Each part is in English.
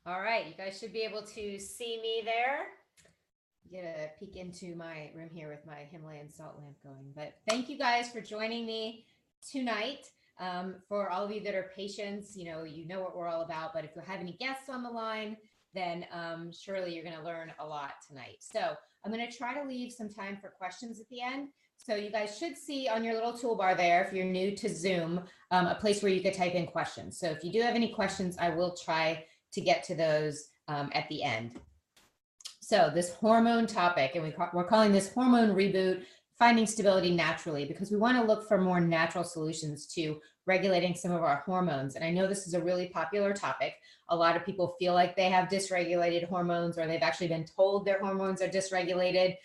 All right, you guys should be able to see me there. Get a peek into my room here with my Himalayan salt lamp going. But thank you guys for joining me tonight. For all of you that are patients, you know what we're all about. But if you have any guests on the line, then surely you're going to learn a lot tonight. So I'm going to try to leave some time for questions at the end. So you guys should see on your little toolbar there, if you're new to Zoom, a place where you could type in questions. So if you do have any questions, I will try to get to those at the end. So this hormone topic, and we're calling this Hormone Reboot, Finding Stability Naturally, because we want to look for more natural solutions to regulating some of our hormones. And I know this is a really popular topic. A lot of people feel like they have dysregulated hormones, or they've actually been told their hormones are dysregulated.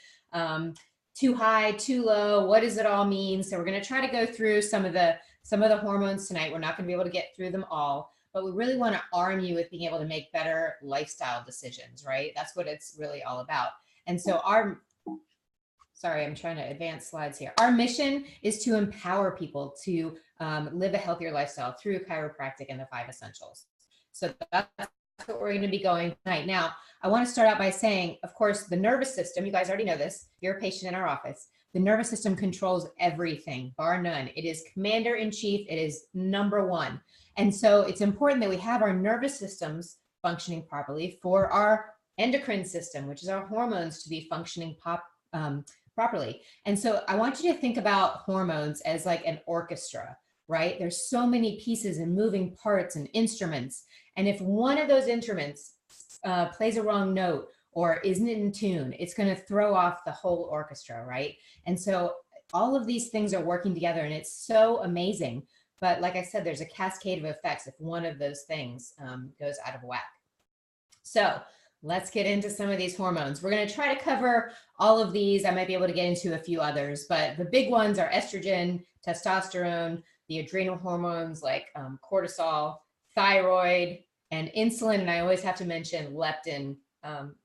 Too high, too low, what does it all mean? So we're going to try to go through some of the hormones tonight. We're not going to be able to get through them all, but we really want to arm you with being able to make better lifestyle decisions, right? That's what it's really all about. And so sorry, I'm trying to advance slides here. Our mission is to empower people to live a healthier lifestyle through chiropractic and the 5 essentials. So that's what we're going to be going tonight. Now, I want to start out by saying, of course, the nervous system, you guys already know this, you're a patient in our office. The nervous system controls everything, bar none. It is commander in chief. It is number one. And so it's important that we have our nervous systems functioning properly for our endocrine system, which is our hormones, to be functioning properly. And so I want you to think about hormones as like an orchestra, right? There's so many pieces and moving parts and instruments. And if one of those instruments plays a wrong note or isn't in tune, it's going to throw off the whole orchestra, right? And so all of these things are working together, and it's so amazing. But like I said, there's a cascade of effects if one of those things goes out of whack. So let's get into some of these hormones. We're going to try to cover all of these. I might be able to get into a few others, but the big ones are estrogen, testosterone, the adrenal hormones like cortisol, thyroid, and insulin. And I always have to mention leptin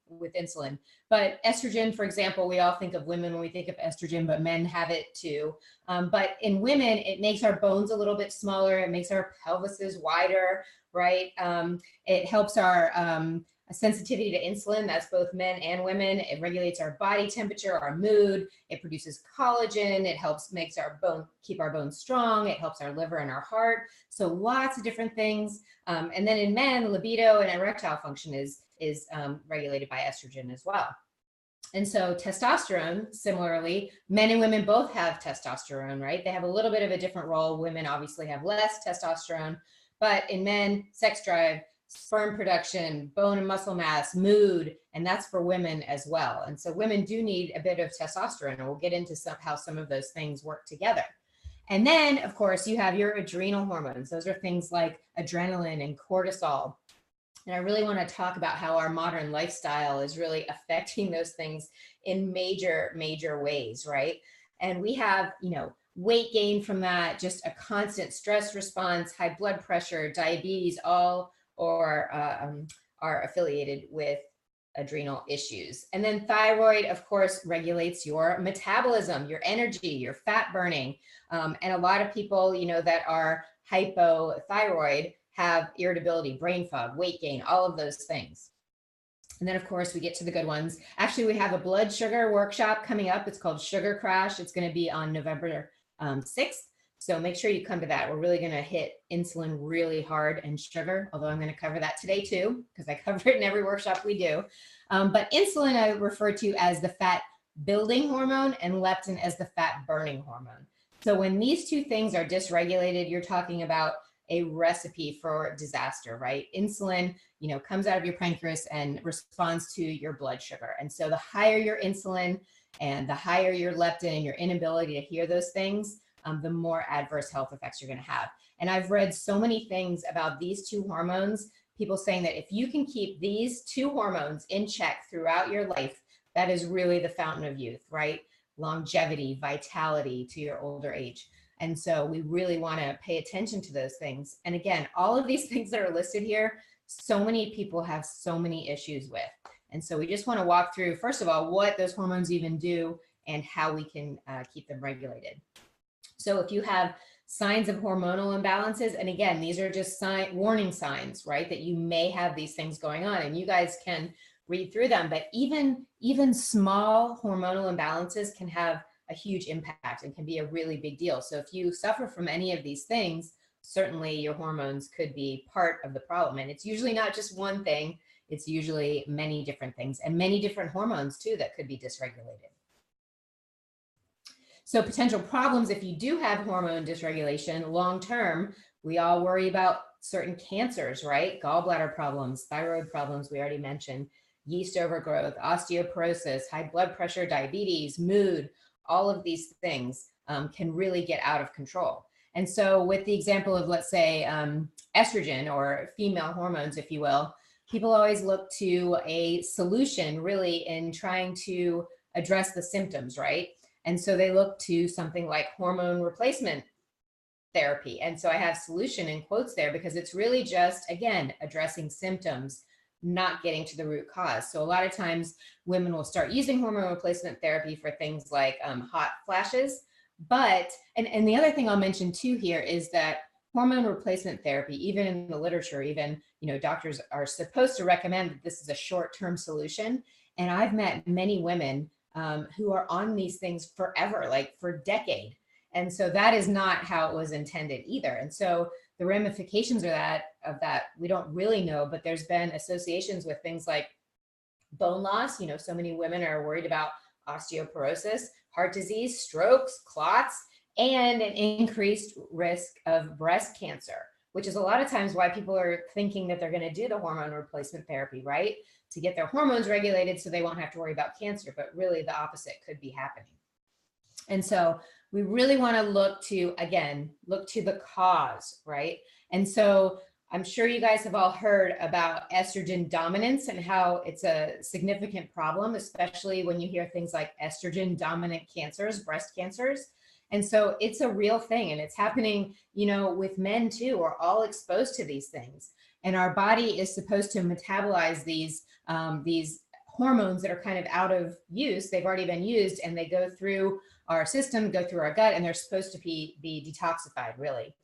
with insulin. But estrogen, for example, we all think of women when we think of estrogen, but men have it too. But in women, it makes our bones a little bit smaller. It makes our pelvises wider, right? It helps our sensitivity to insulin. That's both men and women. It regulates our body temperature, our mood. It produces collagen. It makes our bone, keep our bones strong. It helps our liver and our heart. So lots of different things. And then in men, libido and erectile function is regulated by estrogen as well. And so testosterone, similarly, men and women both have testosterone, right? They have a little bit of a different role. Women obviously have less testosterone, but in men, sex drive, sperm production, bone and muscle mass, mood, and that's for women as well. And so women do need a bit of testosterone, and we'll get into how some of those things work together. And then, of course, you have your adrenal hormones. Those are things like adrenaline and cortisol. And I really want to talk about how our modern lifestyle is really affecting those things in major, major ways, right? And we have, weight gain from that, just a constant stress response, high blood pressure, diabetes, all are affiliated with adrenal issues. And then thyroid, of course, regulates your metabolism, your energy, your fat burning. And a lot of people, that are hypothyroid have irritability, brain fog, weight gain, all of those things. And then, of course, we get to the good ones. Actually, we have a blood sugar workshop coming up. It's called Sugar Crash. It's going to be on November 6th. So make sure you come to that. We're really going to hit insulin really hard and sugar, although I'm going to cover that today too, because I cover it in every workshop we do. But insulin I refer to as the fat building hormone and leptin as the fat burning hormone. So when these two things are dysregulated, you're talking about a recipe for disaster, right? Insulin, comes out of your pancreas and responds to your blood sugar. And so the higher your insulin and the higher your leptin and your inability to hear those things, the more adverse health effects you're going to have. And I've read so many things about these two hormones, people saying that if you can keep these two hormones in check throughout your life, that is really the fountain of youth, right? Longevity, vitality to your older age. And so we really want to pay attention to those things. And again, all of these things that are listed here, so many people have so many issues with. And so we just want to walk through, first of all, what those hormones even do and how we can keep them regulated. So if you have signs of hormonal imbalances. And again, these are just warning signs, right? That you may have these things going on, and you guys can read through them. But even small hormonal imbalances can have a huge impact and can be a really big deal. So if you suffer from any of these things, certainly your hormones could be part of the problem. And it's usually not just one thing, it's usually many different things and many different hormones too that could be dysregulated. So potential problems if you do have hormone dysregulation long term, we all worry about certain cancers, right? Gallbladder problems, thyroid problems, we already mentioned, yeast overgrowth, osteoporosis, high blood pressure, diabetes, mood, all of these things can really get out of control. And so with the example of, let's say, estrogen or female hormones, if you will, people always look to a solution really in trying to address the symptoms, right? And so they look to something like hormone replacement therapy. And so I have solution in quotes there because it's really just, again, addressing symptoms, not getting to the root cause. So a lot of times women will start using hormone replacement therapy for things like hot flashes. But, and the other thing I'll mention too here is that hormone replacement therapy, even in the literature, even, doctors are supposed to recommend that this is a short-term solution. And I've met many women who are on these things forever, like for decades. And so that is not how it was intended either. And so the ramifications of that, we don't really know, but there's been associations with things like bone loss. So many women are worried about osteoporosis, heart disease, strokes, clots, and an increased risk of breast cancer, which is a lot of times why people are thinking that they're going to do the hormone replacement therapy, right? To get their hormones regulated so they won't have to worry about cancer, but really the opposite could be happening. And so we really want to look to the cause, right? And so I'm sure you guys have all heard about estrogen dominance and how it's a significant problem, especially when you hear things like estrogen dominant cancers, breast cancers. And so it's a real thing, and it's happening, with men too. We're all exposed to these things, and our body is supposed to metabolize these hormones that are kind of out of use. They've already been used, and they go through our system, go through our gut, and they're supposed to be detoxified, really.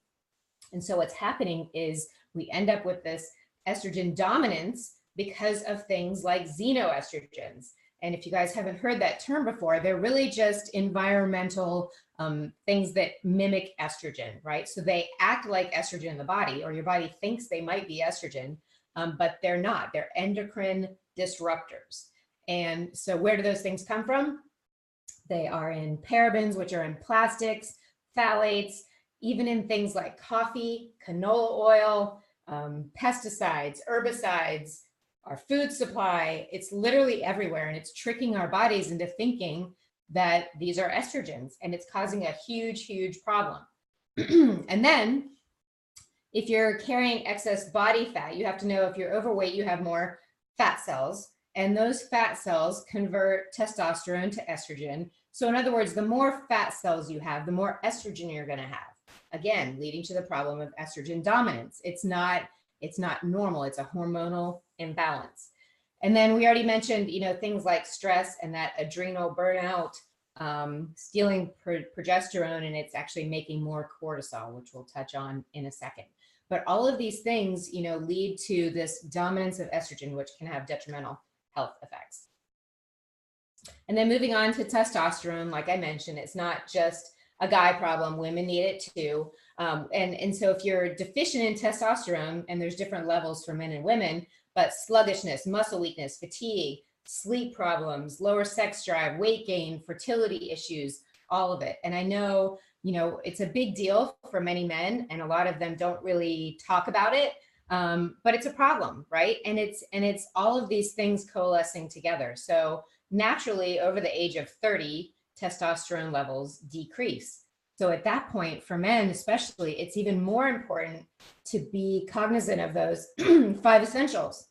And so what's happening is we end up with this estrogen dominance because of things like xenoestrogens. And if you guys haven't heard that term before, they're really just environmental things that mimic estrogen, right? So they act like estrogen in the body, or your body thinks they might be estrogen, but they're not. They're endocrine disruptors. And so where do those things come from? They are in parabens, which are in plastics, phthalates, even in things like coffee, canola oil, pesticides, herbicides, our food supply. It's literally everywhere, and it's tricking our bodies into thinking that these are estrogens, and it's causing a huge, huge problem. And then if you're carrying excess body fat, you have to know if you're overweight, you have more fat cells, and those fat cells convert testosterone to estrogen. So in other words, the more fat cells you have, the more estrogen you're going to have. Again, leading to the problem of estrogen dominance. It's not normal. It's a hormonal imbalance. And then we already mentioned, things like stress and that adrenal burnout, stealing progesterone, and it's actually making more cortisol, which we'll touch on in a second. But all of these things, lead to this dominance of estrogen, which can have detrimental health effects. And then moving on to testosterone, like I mentioned, it's not just a guy problem. Women need it too. And so if you're deficient in testosterone, and there's different levels for men and women, but sluggishness, muscle weakness, fatigue, sleep problems, lower sex drive, weight gain, fertility issues, all of it. And I know, it's a big deal for many men, and a lot of them don't really talk about it. But it's a problem, right? And it's all of these things coalescing together. So naturally, over the age of 30, testosterone levels decrease. So at that point, for men especially, it's even more important to be cognizant of those 5 essentials.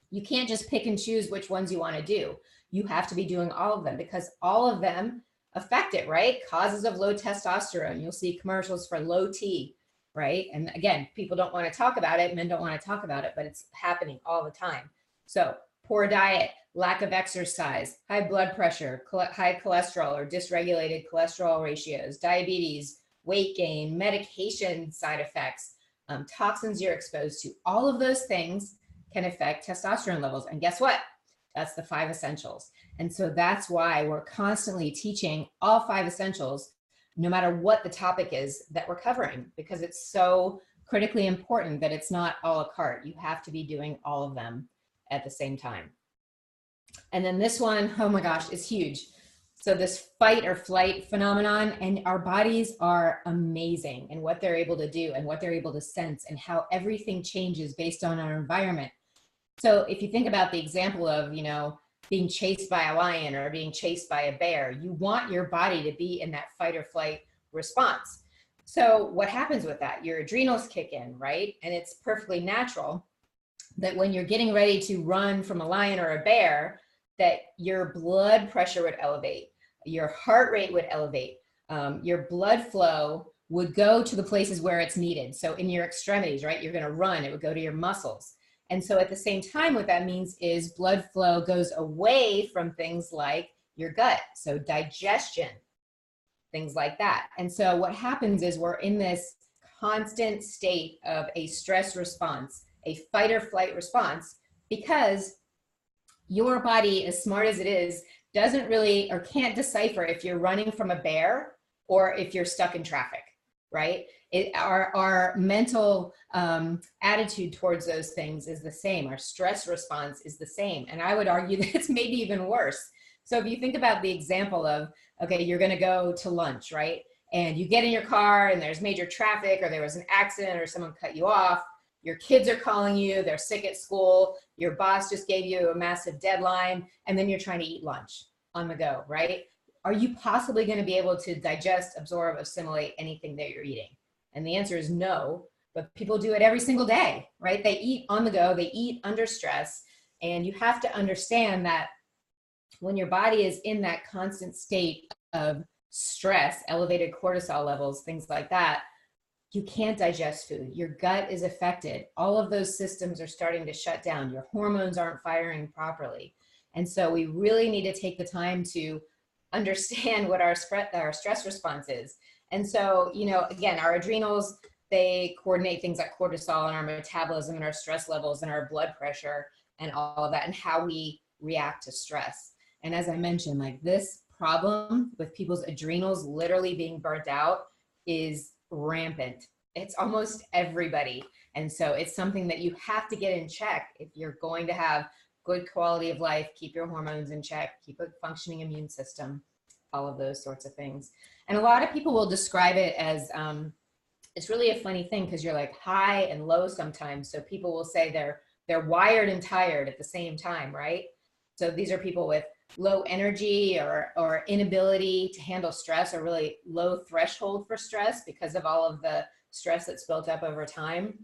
You can't just pick and choose which ones you want to do. You have to be doing all of them, because all of them affect it, right? Causes of low testosterone. You'll see commercials for low T, right? And again, people don't want to talk about it. Men don't want to talk about it, but it's happening all the time. So poor diet, lack of exercise, high blood pressure, high cholesterol or dysregulated cholesterol ratios, diabetes, weight gain, medication side effects, toxins you're exposed to. All of those things can affect testosterone levels. And guess what? That's the 5 essentials. And so that's why we're constantly teaching all 5 essentials, no matter what the topic is that we're covering, because it's so critically important that it's not a la carte. You have to be doing all of them at the same time. And then this one, oh my gosh, is huge. So this fight or flight phenomenon, and our bodies are amazing in what they're able to do and what they're able to sense and how everything changes based on our environment. So if you think about the example of, you know, being chased by a lion or being chased by a bear, you want your body to be in that fight or flight response. So what happens with that? Your adrenals kick in, right? And it's perfectly natural that when you're getting ready to run from a lion or a bear, that your blood pressure would elevate, your heart rate would elevate, your blood flow would go to the places where it's needed. So in your extremities, right? You're gonna run, it would go to your muscles. And so at the same time, what that means is blood flow goes away from things like your gut. So digestion, things like that. And so what happens is we're in this constant state of a stress response, a fight or flight response, because your body, as smart as it is, doesn't really or can't decipher if you're running from a bear or if you're stuck in traffic, right? Our mental attitude towards those things is the same. Our stress response is the same. And I would argue that it's maybe even worse. So if you think about the example of, okay, you're going to go to lunch, right? And you get in your car and there's major traffic, or there was an accident, or someone cut you off. Your kids are calling you, they're sick at school, your boss just gave you a massive deadline, and then you're trying to eat lunch on the go, right? Are you possibly going to be able to digest, absorb, assimilate anything that you're eating? And the answer is no, but people do it every single day, right? They eat on the go, they eat under stress, and you have to understand that when your body is in that constant state of stress, elevated cortisol levels, things like that, you can't digest food. Your gut is affected. All of those systems are starting to shut down. Your hormones aren't firing properly. And so we really need to take the time to understand what our stress response is. And so, you know, again, our adrenals, they coordinate things like cortisol and our metabolism and our stress levels and our blood pressure and all of that, and how we react to stress. And as I mentioned, like, this problem with people's adrenals literally being burnt out is rampant. It's almost everybody. And so it's something that you have to get in check if you're going to have good quality of life, keep your hormones in check, keep a functioning immune system, all of those sorts of things. And a lot of people will describe it as, it's really a funny thing, because you're like high and low sometimes. So people will say they're wired and tired at the same time, right? So these are people with low energy or inability to handle stress, or really low threshold for stress because of all of the stress that's built up over time.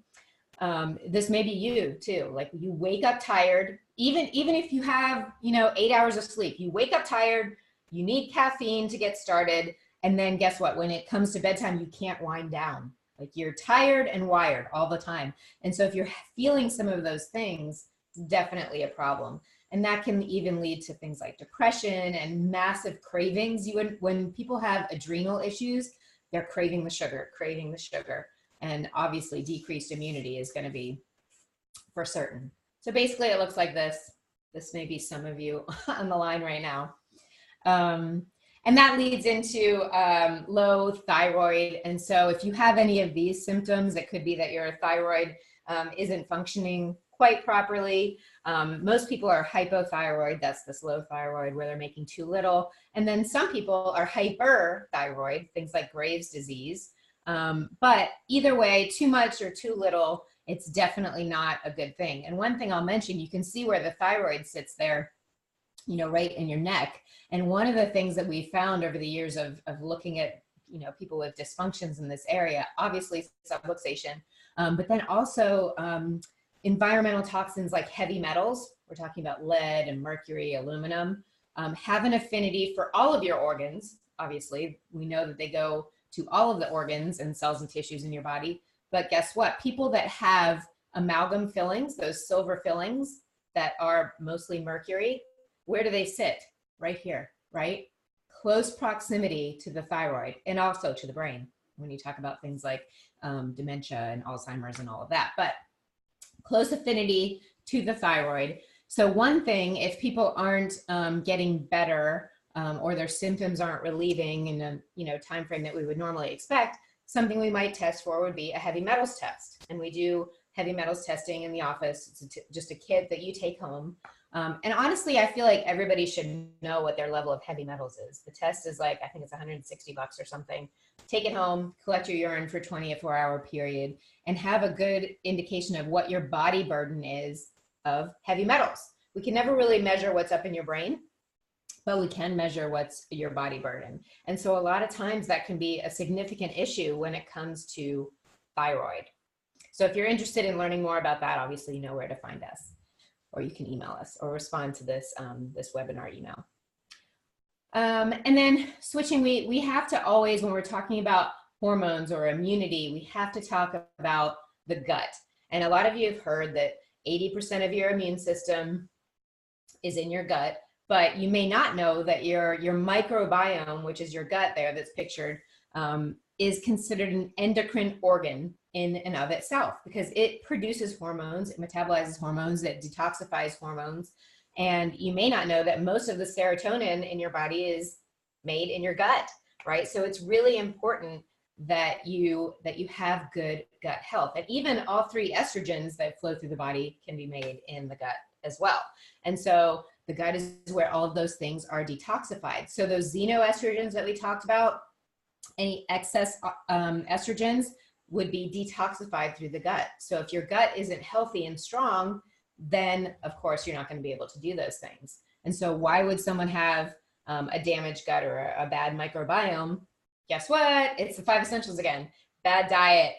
This may be you too. Like, you wake up tired, even if you have, you know, 8 hours of sleep, you wake up tired, you need caffeine to get started. And then guess what? When it comes to bedtime, you can't wind down. Like, you're tired and wired all the time. And so if you're feeling some of those things, it's definitely a problem. And that can even lead to things like depression and massive cravings. When people have adrenal issues, they're craving the sugar. And obviously decreased immunity is going to be for certain. So basically it looks like this. This may be some of you on the line right now. And that leads into low thyroid. And so if you have any of these symptoms, it could be that your thyroid isn't functioning quite properly. Most people are hypothyroid. That's this low thyroid where they're making too little. And then some people are hyperthyroid, things like Graves' disease. But either way, too much or too little, it's definitely not a good thing. And one thing I'll mention, you can see where the thyroid sits there, you know, right in your neck. And one of the things that we found over the years of looking at, you know, people with dysfunctions in this area, obviously subluxation, but then also environmental toxins like heavy metals, we're talking about lead and mercury, aluminum, have an affinity for all of your organs. Obviously, we know that they go to all of the organs and cells and tissues in your body. But guess what? People that have amalgam fillings, those silver fillings that are mostly mercury, where do they sit? Right here, right? Close proximity to the thyroid and also to the brain. when you talk about things like dementia and Alzheimer's and all of that. But close affinity to the thyroid. So one thing, if people aren't getting better or their symptoms aren't relieving in a time frame that we would normally expect, something we might test for would be a heavy metals test. And we do heavy metals testing in the office. It's just a kit that you take home. And honestly, I feel like everybody should know what their level of heavy metals is. The test is like, I think it's $160 or something. Take it home, collect your urine for 24-hour period, and have a good indication of what your body burden is of heavy metals. We can never really measure what's up in your brain, but we can measure what's your body burden. And so a lot of times that can be a significant issue when it comes to thyroid. So if you're interested in learning more about that, obviously you know where to find us, or you can email us or respond to this, this webinar email. And then switching, we have to always, when we're talking about hormones or immunity, we have to talk about the gut. And a lot of you have heard that 80% of your immune system is in your gut, but you may not know that your microbiome, which is your gut there that's pictured, is considered an endocrine organ in and of itself, because it produces hormones, it metabolizes hormones, it detoxifies hormones. And you may not know that most of the serotonin in your body is made in your gut, right? So it's really important that you have good gut health. And even all three estrogens that flow through the body can be made in the gut as well. And so the gut is where all of those things are detoxified. So those xenoestrogens that we talked about, any excess estrogens would be detoxified through the gut. So if your gut isn't healthy and strong, then of course you're not going to be able to do those things. And so why would someone have a damaged gut or a bad microbiome? Guess what? It's the 5 essentials again. Bad diet,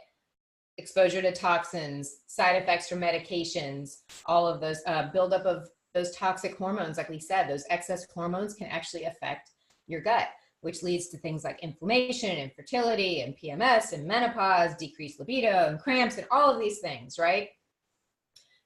exposure to toxins, side effects from medications, all of those buildup of those toxic hormones. Like we said, those excess hormones can actually affect your gut, which leads to things like inflammation, infertility, and PMS, and menopause, decreased libido, and cramps, and all of these things, right?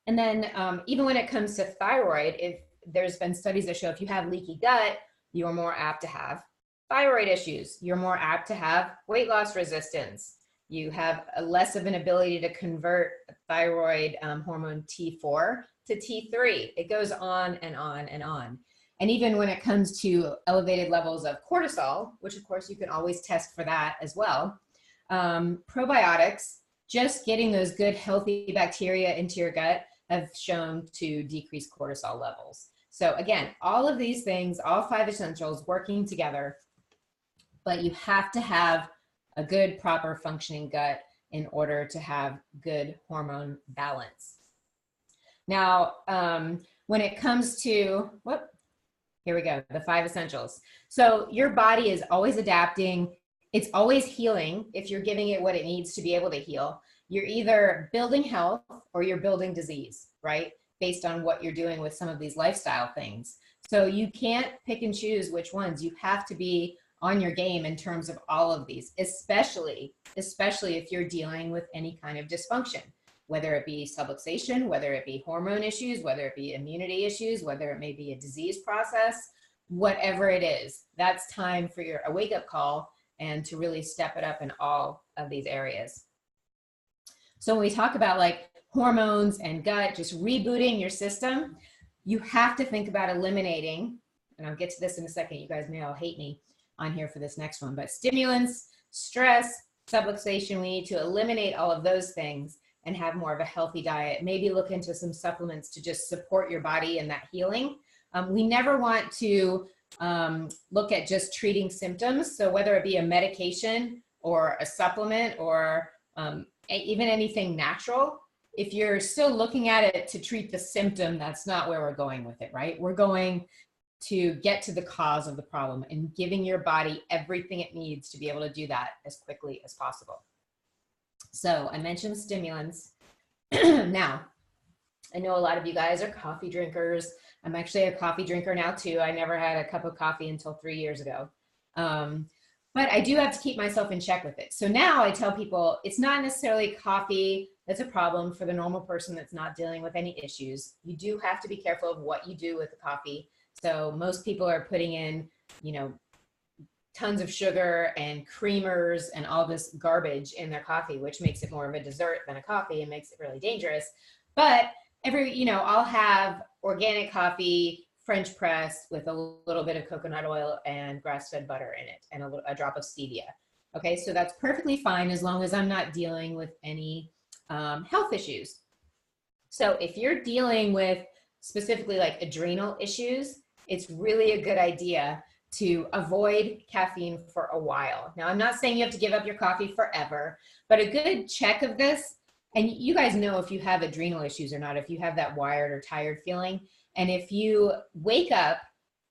And then even when it comes to thyroid, if there's been studies that show if you have leaky gut, you're more apt to have thyroid issues. You're more apt to have weight loss resistance. You have a less of an ability to convert thyroid hormone T4 to T3. It goes on and on and on. And even when it comes to elevated levels of cortisol, which of course you can always test for that as well, probiotics, just getting those good healthy bacteria into your gut have shown to decrease cortisol levels. So again, all of these things, all 5 essentials working together, but you have to have a good, proper functioning gut in order to have good hormone balance. Now, when it comes to, here we go, the 5 essentials. So your body is always adapting. It's always healing if you're giving it what it needs to be able to heal. You're either building health or you're building disease, right? Based on what you're doing with some of these lifestyle things. So you can't pick and choose which ones. You have to be on your game in terms of all of these, especially if you're dealing with any kind of dysfunction, whether it be subluxation, whether it be hormone issues, whether it be immunity issues, whether it may be a disease process, whatever it is, that's time for a wake-up call and to really step it up in all of these areas. So when we talk about like hormones and gut, just rebooting your system, you have to think about eliminating, and I'll get to this in a second, you guys may all hate me on here for this next one, but stimulants, stress, subluxation, we need to eliminate all of those things and have more of a healthy diet. Maybe look into some supplements to just support your body in that healing. We never want to look at just treating symptoms. So whether it be a medication or a supplement or even anything natural, if you're still looking at it to treat the symptom, that's not where we're going with it, right? We're going to get to the cause of the problem and giving your body everything it needs to be able to do that as quickly as possible. So I mentioned stimulants. Now, I know a lot of you guys are coffee drinkers. I'm actually a coffee drinker now too. I never had a cup of coffee until 3 years ago. But I do have to keep myself in check with it. So now I tell people it's not necessarily coffee that's a problem for the normal person that's not dealing with any issues. You do have to be careful of what you do with the coffee. So most people are putting in, tons of sugar and creamers and all this garbage in their coffee, which makes it more of a dessert than a coffee and makes it really dangerous. But I'll have organic coffee, French press with a little bit of coconut oil and grass-fed butter in it and a drop of stevia. Okay, so that's perfectly fine as long as I'm not dealing with any health issues. So if you're dealing with specifically like adrenal issues, it's really a good idea to avoid caffeine for a while. Now, I'm not saying you have to give up your coffee forever, but a good check of this, and you guys know if you have adrenal issues or not, if you have that wired or tired feeling, and if you wake up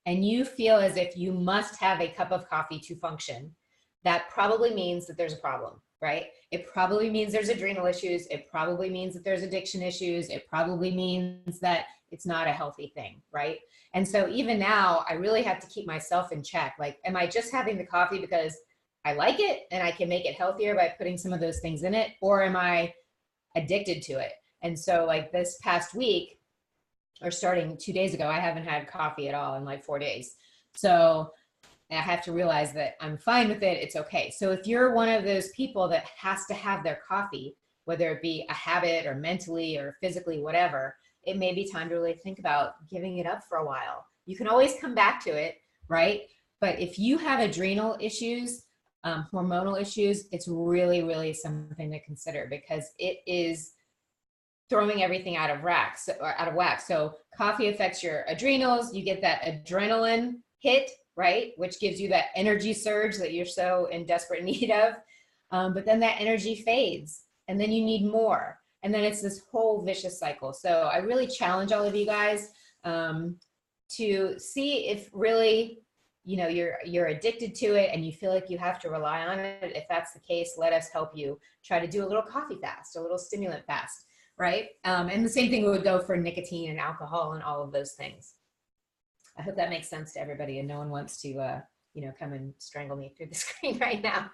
and you feel as if you must have a cup of coffee to function, that probably means that there's a problem, right? It probably means there's adrenal issues. It probably means that there's addiction issues. It probably means that it's not a healthy thing, right? And so even now, I really have to keep myself in check. Like, am I just having the coffee because I like it and I can make it healthier by putting some of those things in it? Or am I addicted to it? And so like this past week, or starting 2 days ago, I haven't had coffee at all in like 4 days. So I have to realize that I'm fine with it. It's okay. So if you're one of those people that has to have their coffee, whether it be a habit or mentally or physically, whatever, it may be time to really think about giving it up for a while. You can always come back to it, right? But if you have adrenal issues, hormonal issues, it's really, really something to consider because it is throwing everything out of whack. So coffee affects your adrenals. You get that adrenaline hit, right? Which gives you that energy surge that you're so in desperate need of. But then that energy fades and then you need more. And then it's this whole vicious cycle. So I really challenge all of you guys to see if really, you're addicted to it and you feel like you have to rely on it. If that's the case, let us help you try to do a little coffee fast, a little stimulant fast, right? And the same thing would go for nicotine and alcohol and all of those things. I hope that makes sense to everybody and no one wants to, come and strangle me through the screen right now.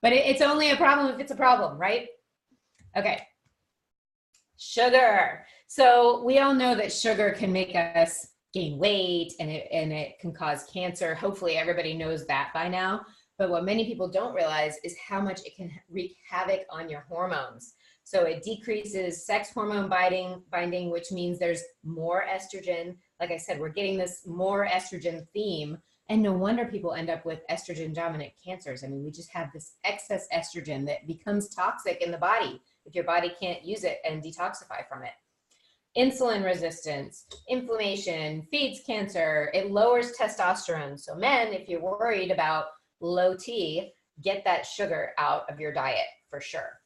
But it's only a problem if it's a problem, right? Okay. Sugar. So we all know that sugar can make us gain weight and it can cause cancer. Hopefully everybody knows that by now. But what many people don't realize is how much it can wreak havoc on your hormones. So it decreases sex hormone binding, which means there's more estrogen. Like I said, we're getting this more estrogen theme. And no wonder people end up with estrogen dominant cancers. I mean, we just have this excess estrogen that becomes toxic in the body if your body can't use it and detoxify from it. Insulin resistance, inflammation, feeds cancer, it lowers testosterone. So men, if you're worried about low T, get that sugar out of your diet for sure.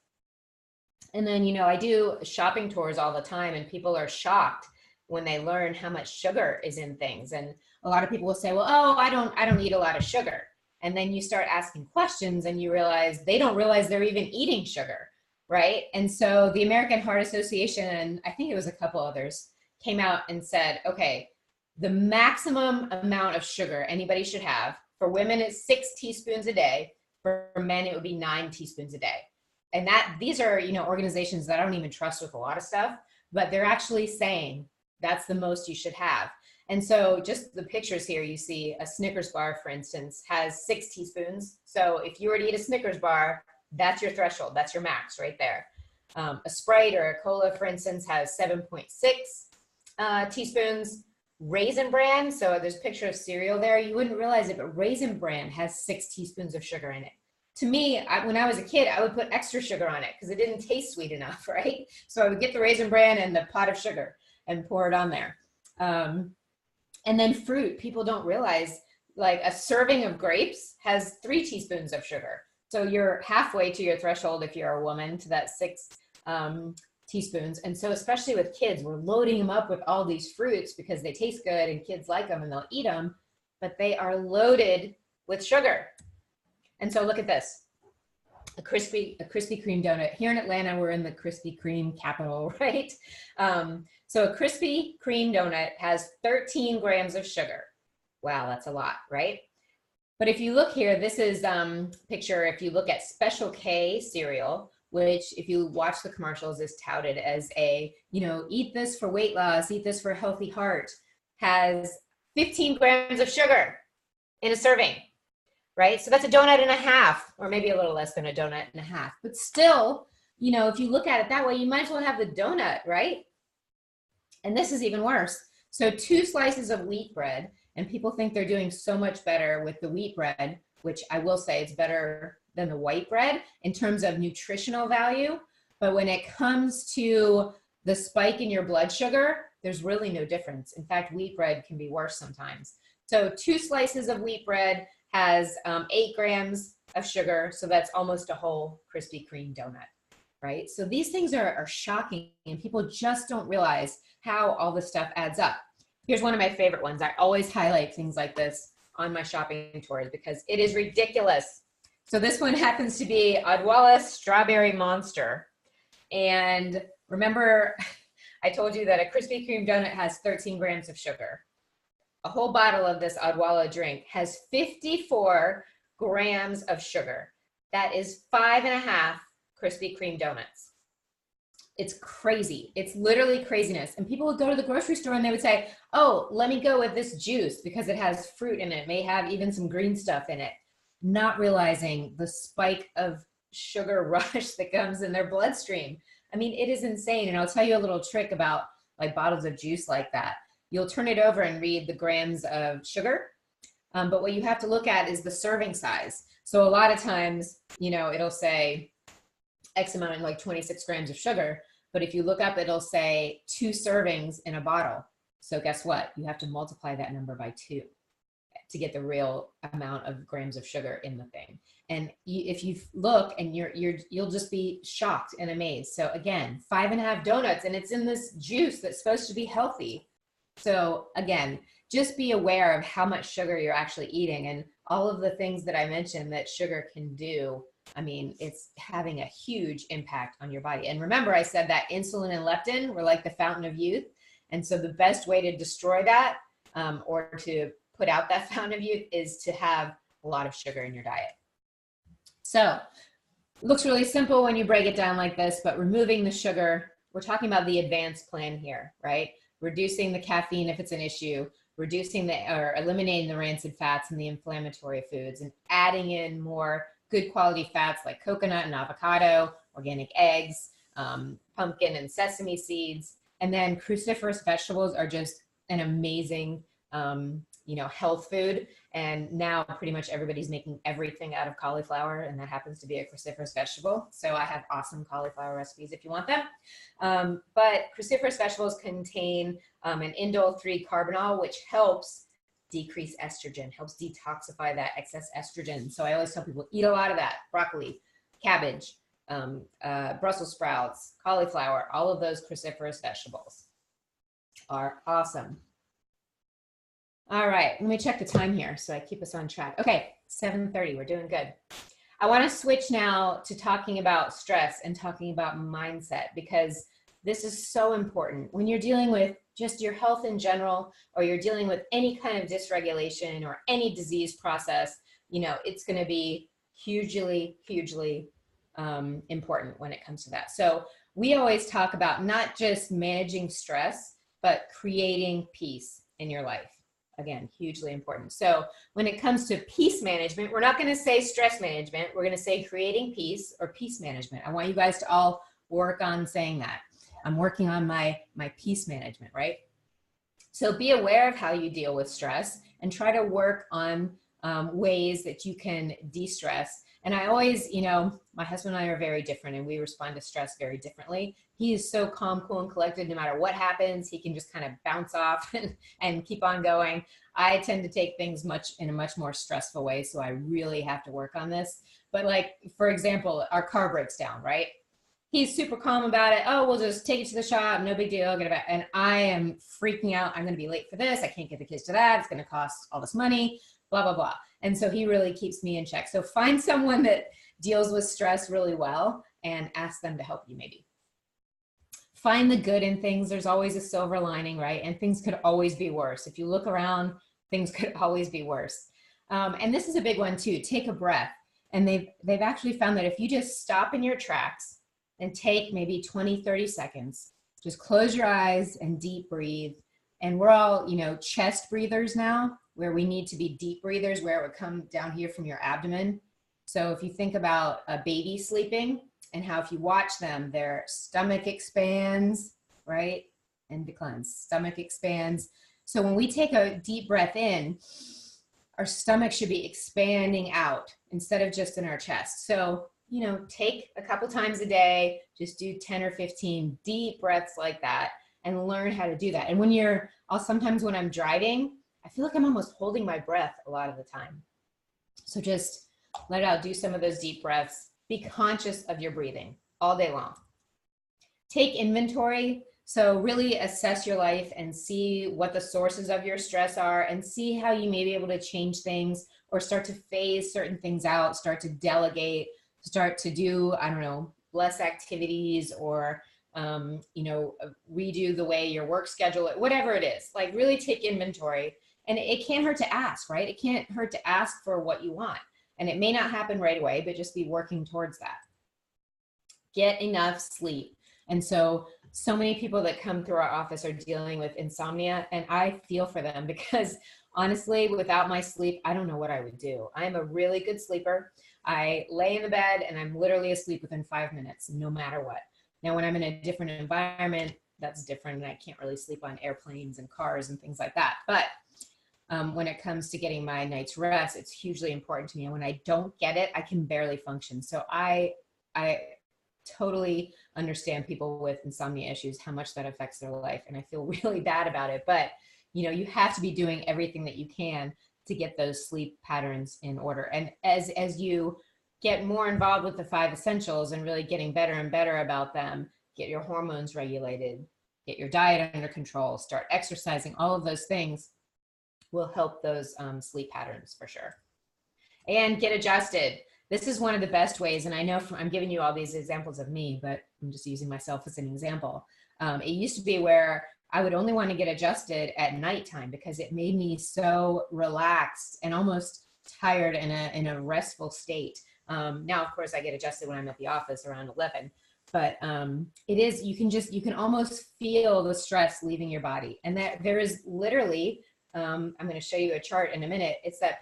And then, I do shopping tours all the time and people are shocked when they learn how much sugar is in things. And a lot of people will say, well, oh, I don't eat a lot of sugar. And then you start asking questions and you realize they don't realize they're even eating sugar, right? And so the American Heart Association, and I think it was a couple others, came out and said, okay, the maximum amount of sugar anybody should have for women is 6 teaspoons a day. For men, it would be 9 teaspoons a day. And these are, organizations that I don't even trust with a lot of stuff, but they're actually saying that's the most you should have. And so just the pictures here, you see a Snickers bar, for instance, has 6 teaspoons. So if you were to eat a Snickers bar, that's your threshold. That's your max right there. A Sprite or a cola, for instance, has 7.6 teaspoons. Raisin Bran, so there's a picture of cereal there. You wouldn't realize it, but Raisin Bran has 6 teaspoons of sugar in it. To me, when I was a kid, I would put extra sugar on it because it didn't taste sweet enough, right? So I would get the Raisin Bran and the pot of sugar and pour it on there. And then fruit, people don't realize, like a serving of grapes has 3 teaspoons of sugar. So you're halfway to your threshold if you're a woman to that 6 teaspoons. And so especially with kids, we're loading them up with all these fruits because they taste good and kids like them and they'll eat them, but they are loaded with sugar. And so look at this, a Krispy Kreme donut. Here in Atlanta, we're in the Krispy Kreme capital, right? So a Krispy Kreme donut has 13 grams of sugar. Wow, that's a lot, right? But if you look here, this is picture, if you look at Special K cereal, which if you watch the commercials is touted as a, eat this for weight loss, eat this for a healthy heart, has 15 grams of sugar in a serving. right? So that's a donut and a half, or maybe a little less than a donut and a half. But still, you know, if you look at it that way, you might as well have the donut, right? And this is even worse. So 2 slices of wheat bread, and people think they're doing so much better with the wheat bread, which I will say it's better than the white bread in terms of nutritional value. But when it comes to the spike in your blood sugar, there's really no difference. In fact, wheat bread can be worse sometimes. So 2 slices of wheat bread has 8 grams of sugar. So that's almost a whole Krispy Kreme donut, right? So these things are shocking, and people just don't realize how all this stuff adds up. Here's one of my favorite ones. I always highlight things like this on my shopping tours because it is ridiculous. So this one happens to be Odwalla Strawberry Monster. And remember, I told you that a Krispy Kreme donut has 13 grams of sugar. A whole bottle of this Odwalla drink has 54 grams of sugar. That is 5.5 Krispy Kreme donuts. It's crazy. It's literally craziness. And people would go to the grocery store and they would say, oh, let me go with this juice because it has fruit in it. It may have even some green stuff in it. Not realizing the spike of sugar rush that comes in their bloodstream. I mean, it is insane. And I'll tell you a little trick about like bottles of juice like that. You'll turn it over and read the grams of sugar. But what you have to look at is the serving size. So a lot of times, you know, it'll say X amount, like 26 grams of sugar. But if you look up, it'll say 2 servings in a bottle. So guess what? You have to multiply that number by 2 to get the real amount of grams of sugar in the thing. And if you look, and you'll just be shocked and amazed. So again, 5.5 donuts, and it's in this juice that's supposed to be healthy. So again, just be aware of how much sugar you're actually eating and all of the things that I mentioned that sugar can do. I mean, it's having a huge impact on your body. And remember, I said that insulin and leptin were like the fountain of youth. And so the best way to destroy that or to put out that fountain of youth is to have a lot of sugar in your diet. So it looks really simple when you break it down like this, but removing the sugar, we're talking about the advanced plan here, right? Reducing the caffeine if it's an issue, reducing or eliminating the rancid fats and the inflammatory foods, and adding in more good quality fats like coconut and avocado, organic eggs, pumpkin and sesame seeds. And then cruciferous vegetables are just an amazing, you know, health food. And now pretty much everybody's making everything out of cauliflower, and that happens to be a cruciferous vegetable. So I have awesome cauliflower recipes if you want them. But cruciferous vegetables contain an indole-3 carbinol, which helps decrease estrogen, helps detoxify that excess estrogen. So I always tell people, eat a lot of that: broccoli, cabbage, Brussels sprouts, cauliflower. All of those cruciferous vegetables are awesome. All right, let me check the time here so I keep us on track. Okay, 7:30, we're doing good. I want to switch now to talking about stress and talking about mindset, because this is so important. When you're dealing with just your health in general, or you're dealing with any kind of dysregulation or any disease process, you know, it's going to be hugely, hugely important when it comes to that. So we always talk about not just managing stress, but creating peace in your life. Again, hugely important. So when it comes to peace management, we're not going to say stress management. We're going to say creating peace or peace management. I want you guys to all work on saying that. I'm working on my peace management, right? So be aware of how you deal with stress and try to work on ways that you can de-stress. And I always, you know, my husband and I are very different, and we respond to stress very differently. He is so calm, cool, and collected. No matter what happens, he can just kind of bounce off and keep on going. I tend to take things in a much more stressful way, so I really have to work on this. But like, for example, our car breaks down, right? He's super calm about it. Oh, we'll just take it to the shop. No big deal. Get it back. And I am freaking out. I'm going to be late for this. I can't get the kids to that. It's going to cost all this money, blah, blah, blah. And so he really keeps me in check. So find someone that deals with stress really well and ask them to help you maybe. Find the good in things. There's always a silver lining, right? And things could always be worse. If you look around, things could always be worse. And this is a big one too. Take a breath. And they've actually found that if you just stop in your tracks and take maybe 20, 30 seconds, just close your eyes and deep breathe. And we're all, you know, chest breathers now. where we need to be deep breathers, where it would come down here from your abdomen. So if you think about a baby sleeping and how if you watch them, their stomach expands, right? And declines, stomach expands. So when we take a deep breath in, our stomach should be expanding out instead of just in our chest. So, you know, take a couple times a day, just do 10 or 15 deep breaths like that and learn how to do that. And when sometimes when I'm driving, I feel like I'm almost holding my breath a lot of the time. So just let it out, do some of those deep breaths, be conscious of your breathing all day long. Take inventory. So really assess your life and see what the sources of your stress are and see how you may be able to change things or start to phase certain things out, start to delegate, start to do, I don't know, less activities or, you know, redo the way your work schedule, whatever it is, like really take inventory. And it can't hurt to ask, right? It can't hurt to ask for what you want. And it may not happen right away, but just be working towards that. Get enough sleep. And so many people that come through our office are dealing with insomnia, and I feel for them because honestly, without my sleep, I don't know what I would do. I'm a really good sleeper. I lay in the bed and I'm literally asleep within 5 minutes, no matter what. Now, when I'm in a different environment, that's different, and I can't really sleep on airplanes and cars and things like that. But when it comes to getting my night's rest, it's hugely important to me. And when I don't get it, I can barely function. So I totally understand people with insomnia issues, how much that affects their life. And I feel really bad about it, but you know, you have to be doing everything that you can to get those sleep patterns in order. And as you get more involved with the 5 essentials and really getting better and better about them, get your hormones regulated, get your diet under control, start exercising, all of those things will help those sleep patterns for sure. And get adjusted. This is one of the best ways, and I know I'm giving you all these examples of me, but I'm just using myself as an example. It used to be where I would only want to get adjusted at nighttime because it made me so relaxed and almost tired in a restful state. Now, of course, I get adjusted when I'm at the office around 11, but you can almost feel the stress leaving your body. And that there is literally, I'm going to show you a chart in a minute. It's that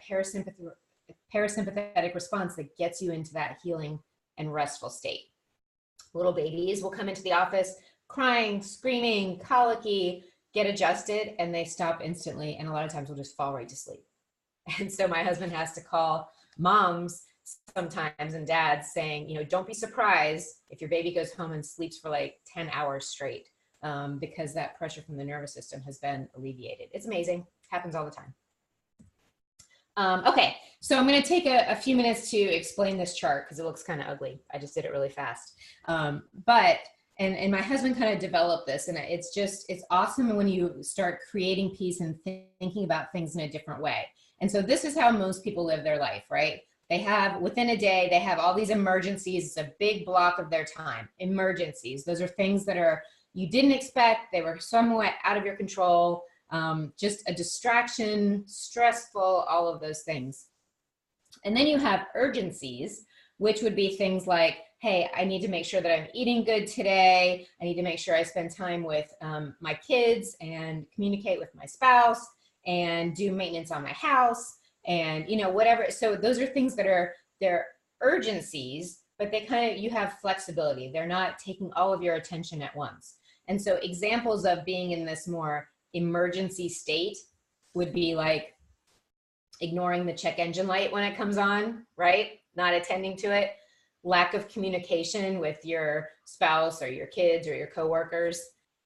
parasympathetic response that gets you into that healing and restful state. Little babies will come into the office crying, screaming, colicky, get adjusted, and they stop instantly. And a lot of times will just fall right to sleep. And so my husband has to call moms sometimes and dads saying, you know, don't be surprised if your baby goes home and sleeps for like 10 hours straight because that pressure from the nervous system has been alleviated. It's amazing. Happens all the time. Okay, so I'm going to take a few minutes to explain this chart because it looks kind of ugly. I just did it really fast. And my husband kind of developed this, and it's awesome when you start creating peace and thinking about things in a different way. And so this is how most people live their life, right? They have, within a day, they have all these emergencies. It's a big block of their time. Emergencies. Those are things that you didn't expect. They were somewhat out of your control. Just a distraction, stressful, all of those things. And then you have urgencies, which would be things like, hey, I need to make sure that I'm eating good today. I need to make sure I spend time with my kids and communicate with my spouse and do maintenance on my house and, you know, whatever. So those are things that they're urgencies, but you have flexibility. They're not taking all of your attention at once. And so examples of being in this more emergency state would be like ignoring the check engine light when it comes on, right? Not attending to it. Lack of communication with your spouse or your kids or your coworkers.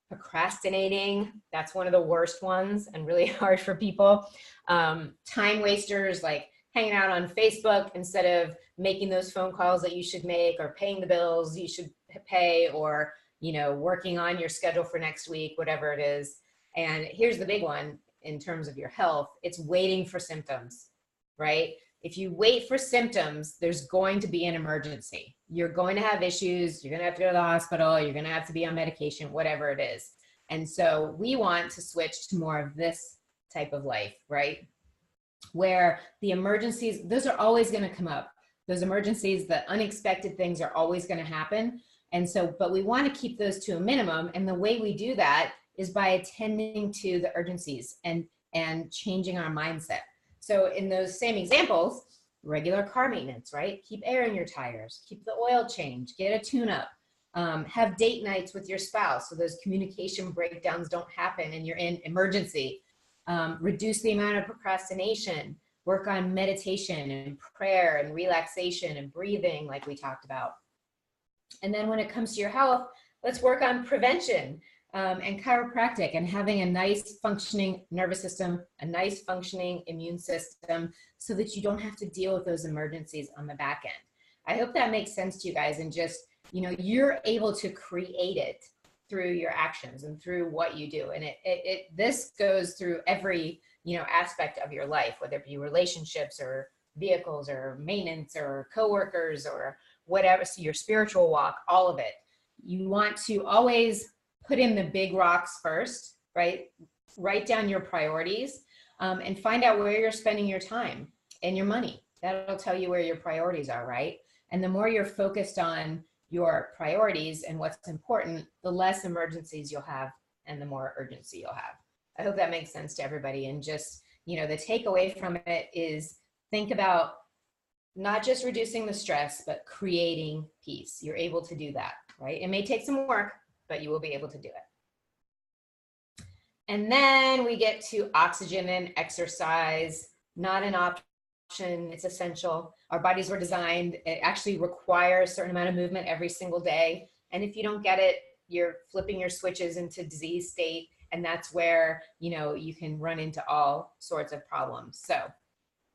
Procrastinating, that's one of the worst ones and really hard for people. Time wasters, like hanging out on Facebook instead of making those phone calls that you should make or paying the bills you should pay or, you know, working on your schedule for next week, whatever it is. And here's the big one in terms of your health. It's waiting for symptoms, right? If you wait for symptoms, there's going to be an emergency. You're going to have issues. You're going to have to go to the hospital. You're going to have to be on medication, whatever it is. And so we want to switch to more of this type of life, right? Where the emergencies, those are always going to come up. Those emergencies, the unexpected things are always going to happen. And so, but we want to keep those to a minimum. And the way we do that is by attending to the urgencies and and changing our mindset. So in those same examples, regular car maintenance, right? Keep air in your tires, keep the oil change, get a tune-up, have date nights with your spouse so those communication breakdowns don't happen and you're in emergency. Reduce the amount of procrastination, work on meditation and prayer and relaxation and breathing like we talked about. And then when it comes to your health, let's work on prevention and chiropractic and having a nice functioning nervous system, a nice functioning immune system so that you don't have to deal with those emergencies on the back end. I hope that makes sense to you guys, and just, you know, you're able to create it through your actions and through what you do. And this goes through every, you know, aspect of your life, whether it be relationships or vehicles or maintenance or coworkers or whatever, so your spiritual walk, all of it. You want to always put in the big rocks first, right? Write down your priorities and find out where you're spending your time and your money. That'll tell you where your priorities are, right? And the more you're focused on your priorities and what's important, the less emergencies you'll have and the more urgency you'll have. I hope that makes sense to everybody. And just, you know, the takeaway from it is think about not just reducing the stress, but creating peace. You're able to do that, right? It may take some work, but you will be able to do it. And then we get to oxygen and exercise. Not an option, it's essential. Our bodies were designed, it actually requires a certain amount of movement every single day. And if you don't get it, you're flipping your switches into disease state. And that's where, you know, you can run into all sorts of problems. So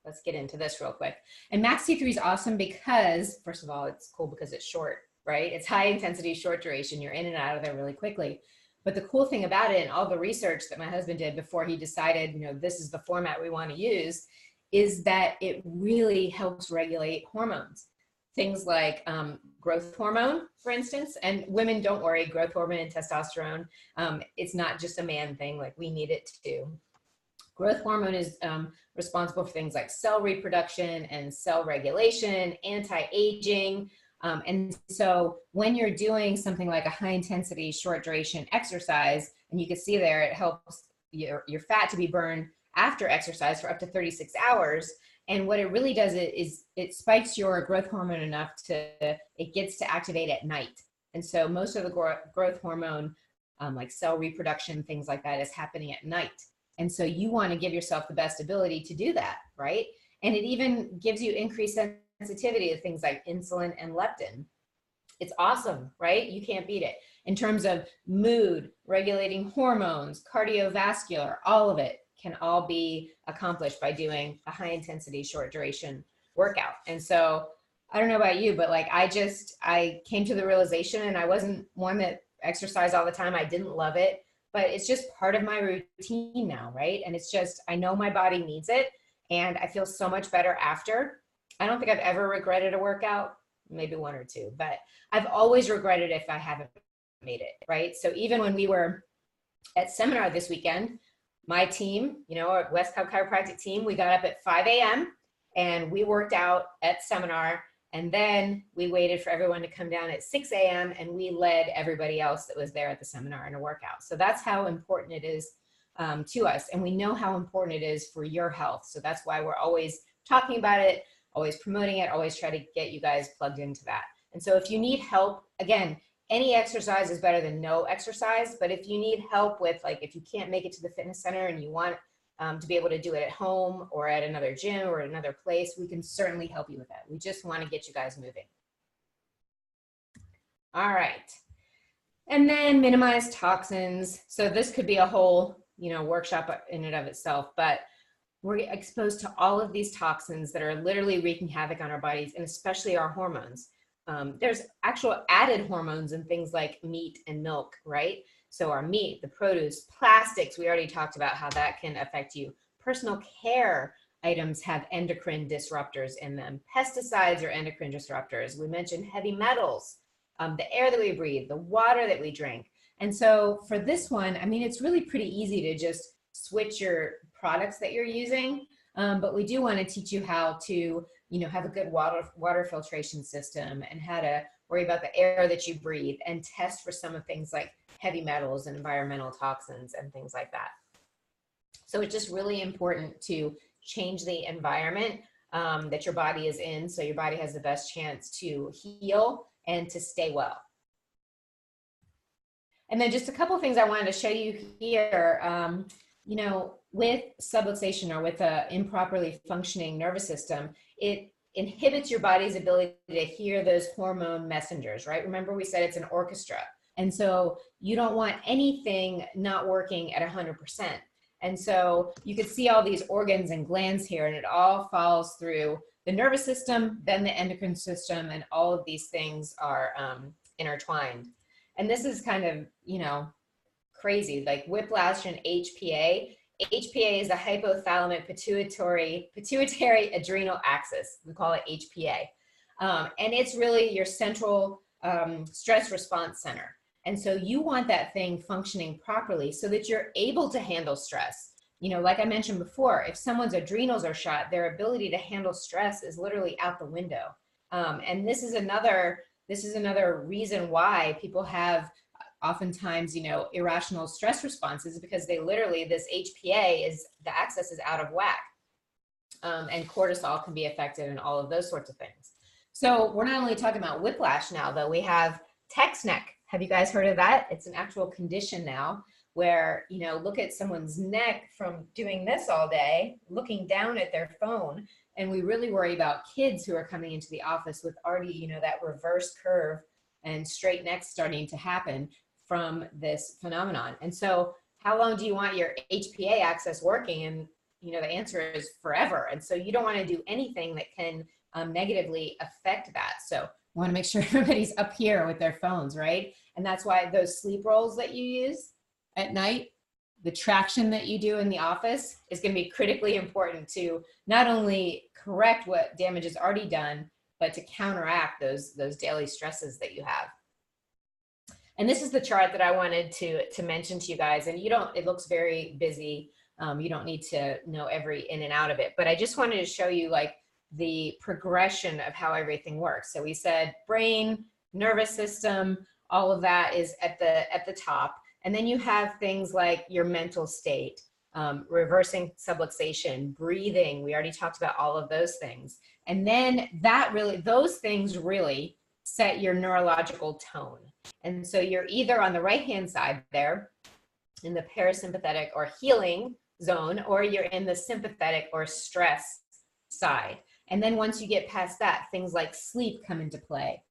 let's get into this real quick. And Max T3 is awesome because, first of all, it's cool because it's short, right? It's high intensity, short duration. You're in and out of there really quickly. But the cool thing about it, and all the research that my husband did before he decided, you know, this is the format we want to use, is that it really helps regulate hormones. Things like growth hormone, for instance, and women, don't worry, growth hormone and testosterone, it's not just a man thing, like we need it too. Growth hormone is responsible for things like cell reproduction and cell regulation, anti-aging. And so when you're doing something like a high intensity, short duration exercise, and you can see there, it helps your fat to be burned after exercise for up to 36 hours. And what it really does is it spikes your growth hormone enough it gets to activate at night. And so most of the growth hormone, like cell reproduction, things like that, is happening at night. And so you want to give yourself the best ability to do that, right? And it even gives you increased sensitivity to things like insulin and leptin. It's awesome, right? You can't beat it. In terms of mood, regulating hormones, cardiovascular, all of it can all be accomplished by doing a high intensity, short duration workout. And so I don't know about you, but like I came to the realization, and I wasn't one that exercised all the time. I didn't love it, but it's just part of my routine now, right? And it's just, I know my body needs it, and I feel so much better after. I don't think I've ever regretted a workout, maybe one or two, but I've always regretted if I haven't made it, right? So even when we were at seminar this weekend, my team, you know, our West Coast Chiropractic team, we got up at 5 a.m. and we worked out at seminar. And then we waited for everyone to come down at 6 a.m. and we led everybody else that was there at the seminar in a workout. So that's how important it is to us. And we know how important it is for your health. So that's why we're always talking about it, always promoting it, always try to get you guys plugged into that. And so if you need help, again, any exercise is better than no exercise. But if you need help with, like, if you can't make it to the fitness center and you want to be able to do it at home or at another gym or another place, we can certainly help you with that. We just want to get you guys moving. All right. And then minimize toxins. So this could be a whole, you know, workshop in and of itself, but we're exposed to all of these toxins that are literally wreaking havoc on our bodies, and especially our hormones. There's actual added hormones in things like meat and milk, right? So our meat, the produce, plastics, we already talked about how that can affect you. Personal care items have endocrine disruptors in them. Pesticides are endocrine disruptors. We mentioned heavy metals, the air that we breathe, the water that we drink. And so for this one, I mean, it's really pretty easy to just switch your products that you're using. But we do want to teach you how to, you know, have a good water filtration system, and how to worry about the air that you breathe, and test for some of things like heavy metals and environmental toxins and things like that. So it's just really important to change the environment that your body is in, so your body has the best chance to heal and to stay well. And then just a couple of things I wanted to show you here. You know, with subluxation or with an improperly functioning nervous system, it inhibits your body's ability to hear those hormone messengers, right? Remember we said it's an orchestra. And so you don't want anything not working at 100%. And so you can see all these organs and glands here, and it all falls through the nervous system, then the endocrine system, and all of these things are intertwined. And this is kind of, you know, crazy, like whiplash and HPA. HPA is the hypothalamic pituitary adrenal axis. We call it HPA. And it's really your central stress response center. And so you want that thing functioning properly so that you're able to handle stress. You know, like I mentioned before, if someone's adrenals are shot, their ability to handle stress is literally out the window. And this is another reason why people have oftentimes, you know, irrational stress responses, because they literally, this HPA is, the axis is out of whack. And cortisol can be affected and all of those sorts of things. So we're not only talking about whiplash now, though. We have text neck. Have you guys heard of that? It's an actual condition now where, you know, look at someone's neck from doing this all day, looking down at their phone. And we really worry about kids who are coming into the office with already, you know, that reverse curve and straight neck starting to happen from this phenomenon. And so how long do you want your HPA axis working? And, you know, the answer is forever. And so you don't want to do anything that can negatively affect that. So we want to make sure everybody's up here with their phones, right? And that's why those sleep rolls that you use at night, the traction that you do in the office is going to be critically important to not only correct what damage is already done, but to counteract those daily stresses that you have. And this is the chart that I wanted to mention to you guys. And it looks very busy. You don't need to know every in and out of it, but I just wanted to show you like the progression of how everything works. So we said brain, nervous system, all of that is at the top. And then you have things like your mental state, reversing subluxation, breathing. We already talked about all of those things. And then those things really set your neurological tone. And so you're either on the right-hand side there in the parasympathetic or healing zone, or you're in the sympathetic or stress side. And then once you get past that, things like sleep come into play.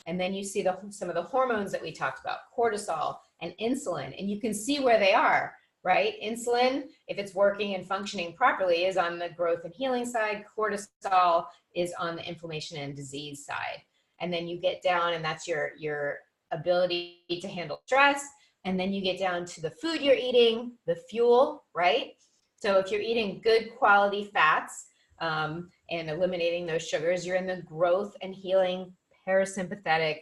And then you see some of the hormones that we talked about, cortisol and insulin, and you can see where they are, right? Insulin, if it's working and functioning properly, is on the growth and healing side. Cortisol is on the inflammation and disease side. And then you get down, and that's your ability to handle stress. And then you get down to the food you're eating, the fuel, right? So if you're eating good quality fats and eliminating those sugars, you're in the growth and healing parasympathetic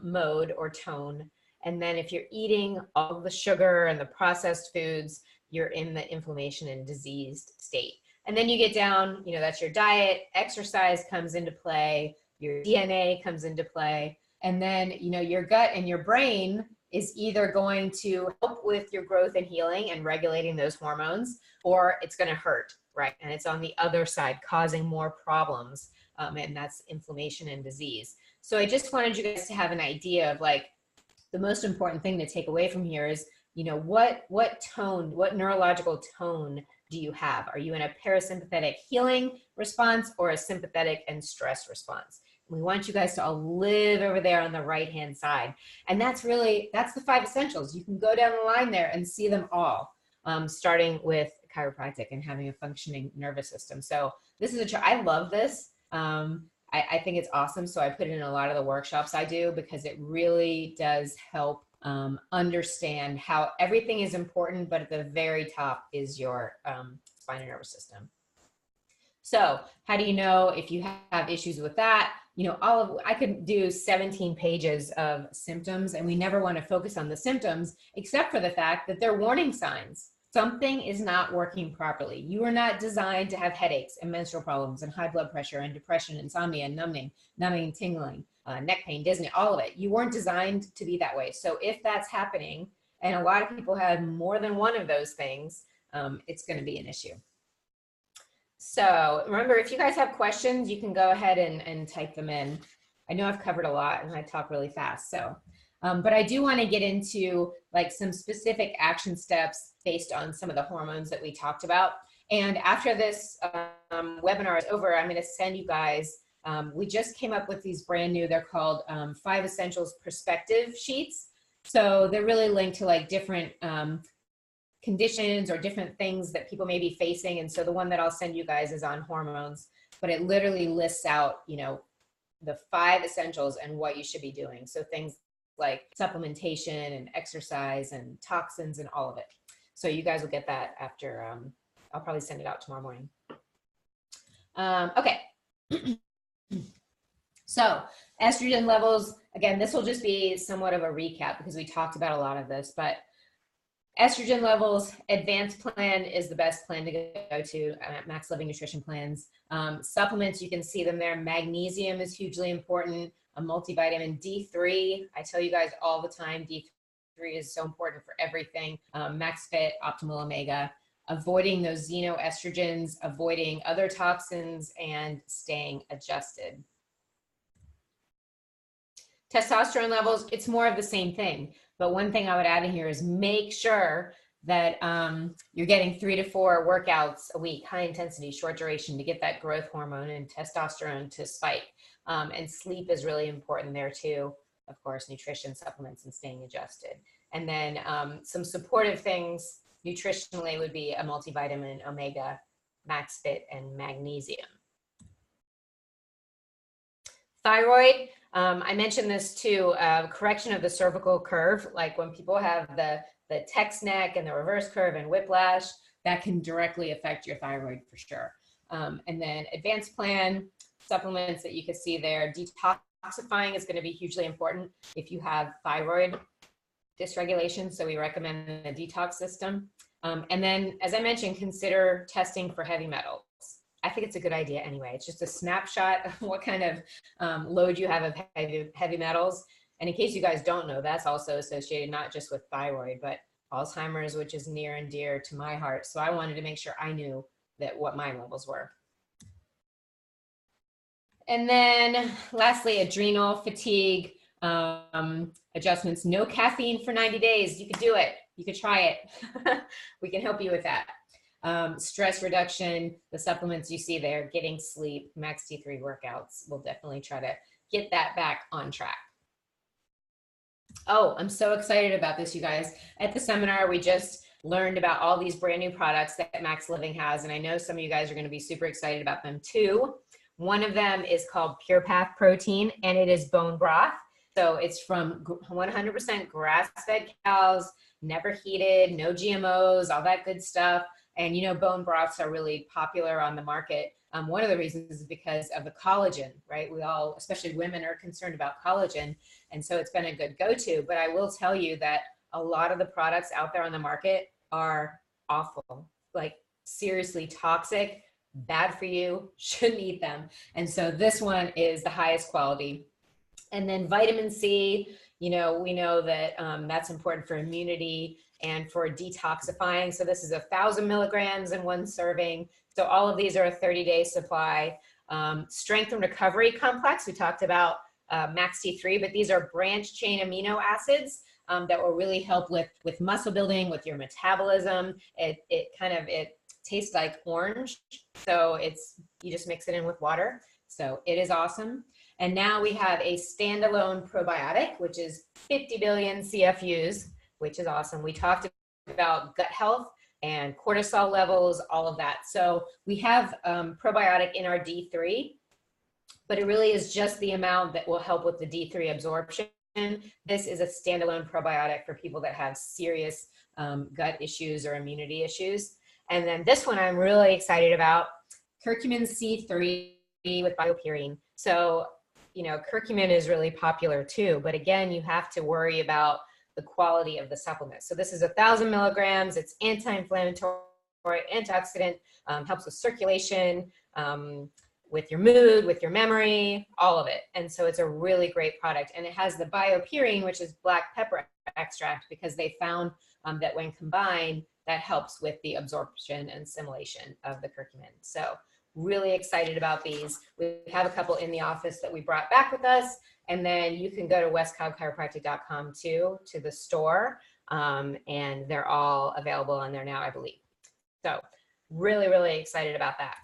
mode or tone. And then if you're eating all the sugar and the processed foods, you're in the inflammation and diseased state. And then you get down, you know, that's your diet, exercise comes into play, your DNA comes into play. And then, you know, your gut and your brain is either going to help with your growth and healing and regulating those hormones, or it's going to hurt, right? And it's on the other side causing more problems. And that's inflammation and disease. So I just wanted you guys to have an idea of like, the most important thing to take away from here is, you know, what neurological tone do you have? Are you in a parasympathetic healing response or a sympathetic and stress response? We want you guys to all live over there on the right-hand side. And that's the 5 essentials. You can go down the line there and see them all, starting with chiropractic and having a functioning nervous system. So this is I love this. I think it's awesome. So I put it in a lot of the workshops I do because it really does help understand how everything is important, but at the very top is your spine and nervous system. So how do you know if you have issues with that? You know, I could do 17 pages of symptoms, and we never want to focus on the symptoms except for the fact that they're warning signs. Something is not working properly. You are not designed to have headaches and menstrual problems and high blood pressure and depression, insomnia, numbing, tingling, neck pain, dizziness, all of it. You weren't designed to be that way. So if that's happening, and a lot of people have more than one of those things, it's going to be an issue. So remember, if you guys have questions, you can go ahead and type them in. I know I've covered a lot and I talk really fast. So, but I do want to get into like some specific action steps based on some of the hormones that we talked about. And after this webinar is over, I'm going to send you guys, we just came up with these brand new, they're called 5 Essentials Perspective Sheets. So they're really linked to like different conditions or different things that people may be facing. And so the one that I'll send you guys is on hormones, but it literally lists out, you know, the 5 essentials and what you should be doing. So things like supplementation and exercise and toxins and all of it. So you guys will get that after, I'll probably send it out tomorrow morning. Okay. So estrogen levels, again, this will just be somewhat of a recap because we talked about a lot of this, but estrogen levels, advanced plan is the best plan to go to, Max Living Nutrition plans. Supplements, you can see them there. Magnesium is hugely important. A multivitamin D3, I tell you guys all the time, D3 is so important for everything. Max Fit, Optimal Omega. Avoiding those xenoestrogens, avoiding other toxins, and staying adjusted. Testosterone levels, it's more of the same thing. But one thing I would add in here is make sure that you're getting 3 to 4 workouts a week, high intensity, short duration, to get that growth hormone and testosterone to spike. And sleep is really important there too. Of course, nutrition, supplements, and staying adjusted. And then some supportive things nutritionally would be a multivitamin, omega, Max Fit, and magnesium. Thyroid, I mentioned this too, correction of the cervical curve, like when people have the text neck and the reverse curve and whiplash, that can directly affect your thyroid for sure. And then advanced plan, supplements that you can see there. Detoxifying is going to be hugely important if you have thyroid dysregulation, so we recommend a detox system. And then, as I mentioned, consider testing for heavy metals. I think it's a good idea anyway. It's just a snapshot of what kind of load you have of heavy metals. And in case you guys don't know, that's also associated not just with thyroid, but Alzheimer's, which is near and dear to my heart. So I wanted to make sure I knew that what my levels were. And then lastly, adrenal fatigue adjustments. No caffeine for 90 days. You could do it. You could try it. We can help you with that. Stress reduction, the supplements you see there, getting sleep, Max T3 workouts. We'll definitely try to get that back on track. Oh, I'm so excited about this, you guys. At the seminar, we just learned about all these brand new products that Max Living has, and I know some of you guys are going to be super excited about them too. One of them is called Pure Path Protein, and it is bone broth. So it's from 100% grass-fed cows, never heated, no GMOs, all that good stuff. And you know, bone broths are really popular on the market. One of the reasons is because of the collagen, right? We all, especially women, are concerned about collagen. And so it's been a good go-to. But I will tell you that a lot of the products out there on the market are awful, like seriously toxic, bad for you, shouldn't eat them. And so this one is the highest quality. And then vitamin C, you know, we know that that's important for immunity and for detoxifying. So this is 1,000 milligrams in one serving. So all of these are a 30-day supply. Strength and recovery complex, we talked about Max T3, but these are branch chain amino acids that will really help with muscle building, with your metabolism. It tastes like orange. So you just mix it in with water. So it is awesome. And now we have a standalone probiotic, which is 50 billion CFUs, which is awesome. We talked about gut health and cortisol levels, all of that. So we have probiotic in our D3, but it really is just the amount that will help with the D3 absorption. This is a standalone probiotic for people that have serious gut issues or immunity issues. And then this one I'm really excited about, curcumin C3 with biopurine. So, you know, curcumin is really popular too, but again, you have to worry about the quality of the supplement. So this is 1,000 milligrams. It's anti-inflammatory, antioxidant, helps with circulation, with your mood, with your memory, all of it. And so it's a really great product. And it has the biopurine, which is black pepper extract, because they found that when combined, that helps with the absorption and assimilation of the curcumin. So really excited about these. We have a couple in the office that we brought back with us. And then you can go to westcobbchiropractic.com too, to the store. And they're all available on there now, I believe. So really, really excited about that.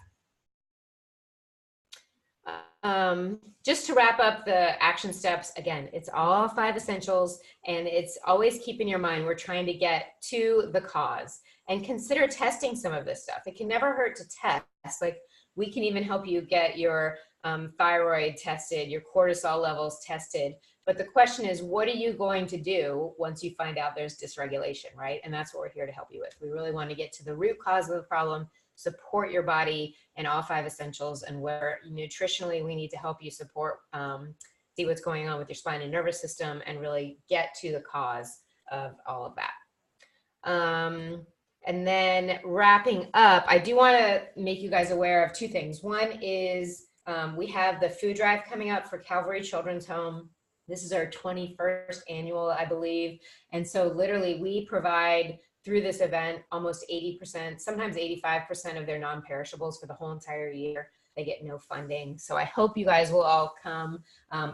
Just to wrap up the action steps, again, it's all 5 essentials, and it's always keep in your mind, we're trying to get to the cause, and consider testing some of this stuff. It can never hurt to test. Like, we can even help you get your thyroid tested, your cortisol levels tested. But the question is, what are you going to do once you find out there's dysregulation, right? And that's what we're here to help you with. We really want to get to the root cause of the problem, support your body in all 5 essentials, and where nutritionally we need to help you support, see what's going on with your spine and nervous system, and really get to the cause of all of that. And then wrapping up, I do want to make you guys aware of 2 things. One is we have the food drive coming up for Calvary Children's Home. This is our 21st annual, I believe. And so literally we provide through this event almost 80%, sometimes 85% of their non-perishables for the whole entire year. They get no funding. So I hope you guys will all come.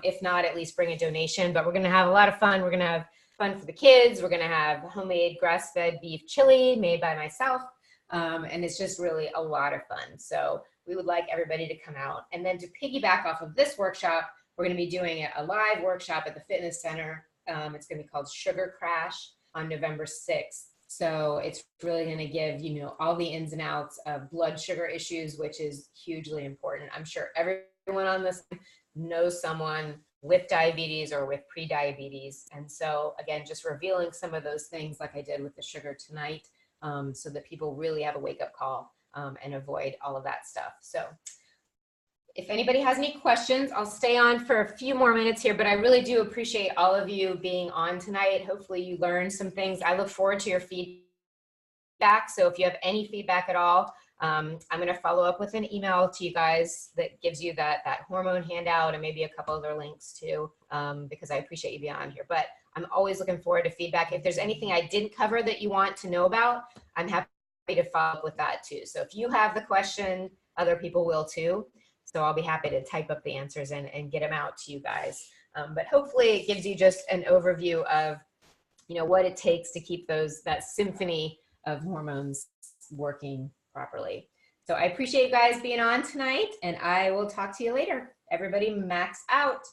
If not, at least bring a donation. But we're going to have a lot of fun. We're going to have fun for the kids. We're going to have homemade grass-fed beef chili made by myself. And it's just really a lot of fun. So we would like everybody to come out. And then to piggyback off of this workshop, we're going to be doing a live workshop at the fitness center. It's going to be called Sugar Crash on November 6th. So it's really going to give, you know, all the ins and outs of blood sugar issues, which is hugely important. I'm sure everyone on this knows someone with diabetes or with pre-diabetes. And so again, just revealing some of those things like I did with the sugar tonight, so that people really have a wake-up call and avoid all of that stuff. So if anybody has any questions, I'll stay on for a few more minutes here, but I really do appreciate all of you being on tonight. Hopefully you learned some things. I look forward to your feedback. So if you have any feedback at all, I'm going to follow up with an email to you guys that gives you that hormone handout and maybe a couple other links too, because I appreciate you being on here. But I'm always looking forward to feedback. If there's anything I didn't cover that you want to know about, I'm happy to follow up with that too. So if you have the question, other people will too. So I'll be happy to type up the answers and get them out to you guys. But hopefully it gives you just an overview of, you know, what it takes to keep that symphony of hormones working properly. So I appreciate you guys being on tonight, and I will talk to you later. Everybody max out.